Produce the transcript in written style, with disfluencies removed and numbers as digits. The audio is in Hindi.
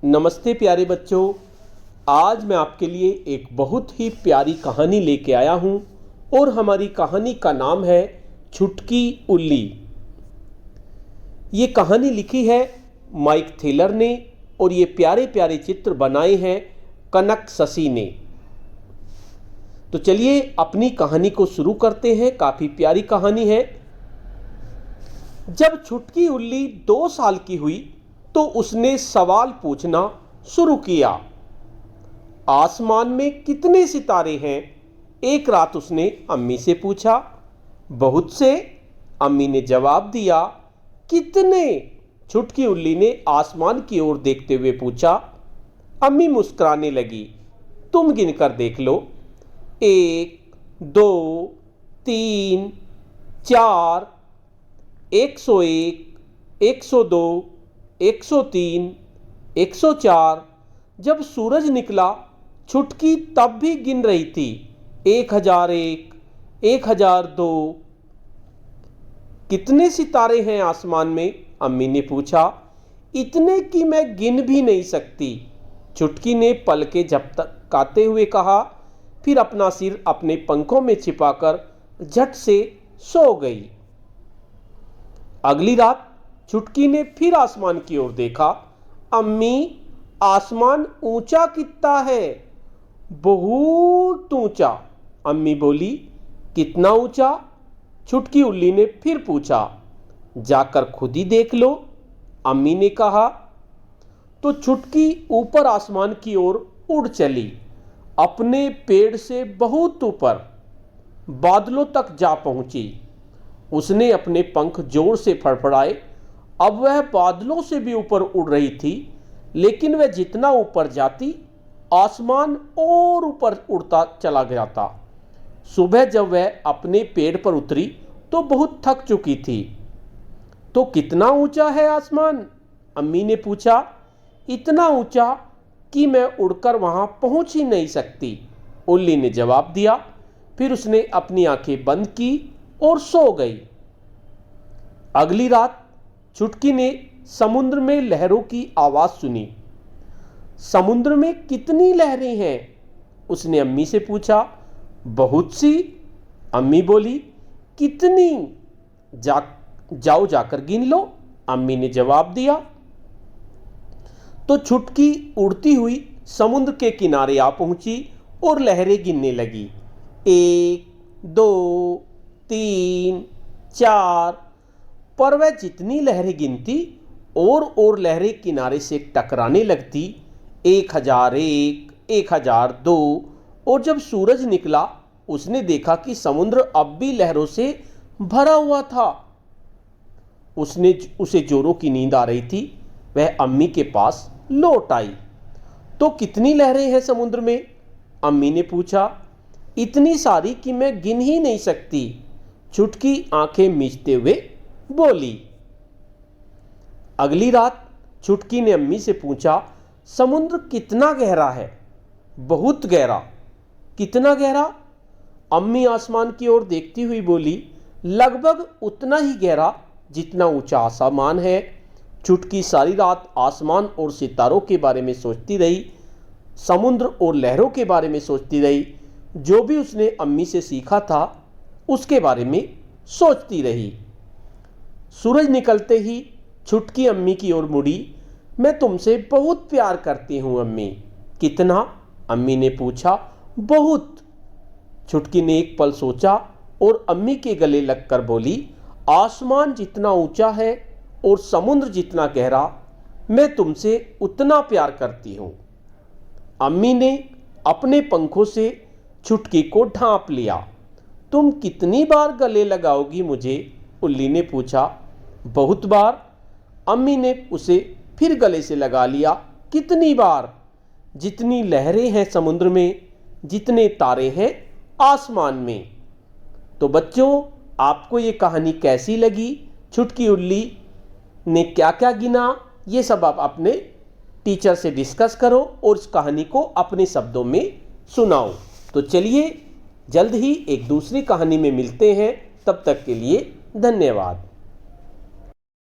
नमस्ते प्यारे बच्चों। आज मैं आपके लिए एक बहुत ही प्यारी कहानी लेके आया हूँ और हमारी कहानी का नाम है छुटकी उल्ली। ये कहानी लिखी है माइक थेलर ने और ये प्यारे प्यारे चित्र बनाए हैं कनक शशि ने। तो चलिए अपनी कहानी को शुरू करते हैं। काफ़ी प्यारी कहानी है। जब छुटकी उल्ली 2 साल की हुई तो उसने सवाल पूछना शुरू किया। आसमान में कितने सितारे हैं? एक रात उसने अम्मी से पूछा। बहुत से, अम्मी ने जवाब दिया। कितने? छुटकी उल्ली ने आसमान की ओर देखते हुए पूछा। अम्मी मुस्कुराने लगी। तुम गिनकर देख लो। 1, 2, 3, 4, 101, 102, 103, 104। जब सूरज निकला छुटकी तब भी गिन रही थी। 1001, 1002। कितने सितारे हैं आसमान में? अम्मी ने पूछा। इतने कि मैं गिन भी नहीं सकती, छुटकी ने पलकें झपकाते हुए कहा। फिर अपना सिर अपने पंखों में छिपाकर झट से सो गई। अगली रात छुटकी ने फिर आसमान की ओर देखा। अम्मी, आसमान ऊंचा कितना है? बहुत ऊंचा, अम्मी बोली। कितना ऊंचा? छुटकी उल्ली ने फिर पूछा। जाकर खुद ही देख लो, अम्मी ने कहा। तो छुटकी ऊपर आसमान की ओर उड़ चली। अपने पेड़ से बहुत ऊपर बादलों तक जा पहुंची। उसने अपने पंख जोर से फड़फड़ाए। अब वह बादलों से भी ऊपर उड़ रही थी, लेकिन वह जितना ऊपर जाती आसमान और ऊपर उड़ता चला गया था। सुबह जब वह अपने पेड़ पर उतरी तो बहुत थक चुकी थी। तो कितना ऊंचा है आसमान? अम्मी ने पूछा। इतना ऊंचा कि मैं उड़कर वहां पहुंच ही नहीं सकती, उल्ली ने जवाब दिया। फिर उसने अपनी आंखें बंद की और सो गई। अगली रात छुटकी ने समुद्र में लहरों की आवाज सुनी। समुद्र में कितनी लहरें हैं? उसने अम्मी से पूछा। बहुत सी, अम्मी बोली। कितनी? जाओ जाकर गिन लो, अम्मी ने जवाब दिया। तो छुटकी उड़ती हुई समुद्र के किनारे आ पहुंची और लहरें गिनने लगी। 1, 2, 3, 4। पर वह जितनी लहरें गिनती और लहरें किनारे से टकराने लगती। 1001, 1002। और जब सूरज निकला उसने देखा कि समुद्र अब भी लहरों से भरा हुआ था। उसे जोरों की नींद आ रही थी। वह अम्मी के पास लौट आई। तो कितनी लहरें हैं समुद्र में? अम्मी ने पूछा। इतनी सारी कि मैं गिन ही नहीं सकती, छुटकी आंखें मीचते हुए बोली। अगली रात छुटकी ने अम्मी से पूछा। समुद्र कितना गहरा है? बहुत गहरा। कितना गहरा? अम्मी आसमान की ओर देखती हुई बोली। लगभग उतना ही गहरा जितना ऊंचा आसमान है। छुटकी सारी रात आसमान और सितारों के बारे में सोचती रही, समुद्र और लहरों के बारे में सोचती रही। जो भी उसने अम्मी से सीखा था उसके बारे में सोचती रही। सूरज निकलते ही छुटकी अम्मी की ओर मुड़ी। मैं तुमसे बहुत प्यार करती हूँ अम्मी। कितना? अम्मी ने पूछा। बहुत। छुटकी ने एक पल सोचा और अम्मी के गले लगकर बोली। आसमान जितना ऊंचा है और समुद्र जितना गहरा, मैं तुमसे उतना प्यार करती हूँ। अम्मी ने अपने पंखों से छुटकी को ढांप लिया। तुम कितनी बार गले लगाओगी मुझे? उल्ली ने पूछा। बहुत बार, अम्मी ने उसे फिर गले से लगा लिया। कितनी बार? जितनी लहरें हैं समुद्र में, जितने तारे हैं आसमान में। तो बच्चों, आपको ये कहानी कैसी लगी? छुटकी उल्ली ने क्या क्या गिना, ये सब आप अपने टीचर से डिस्कस करो और इस कहानी को अपने शब्दों में सुनाओ। तो चलिए जल्द ही एक दूसरी कहानी में मिलते हैं। तब तक के लिए धन्यवाद।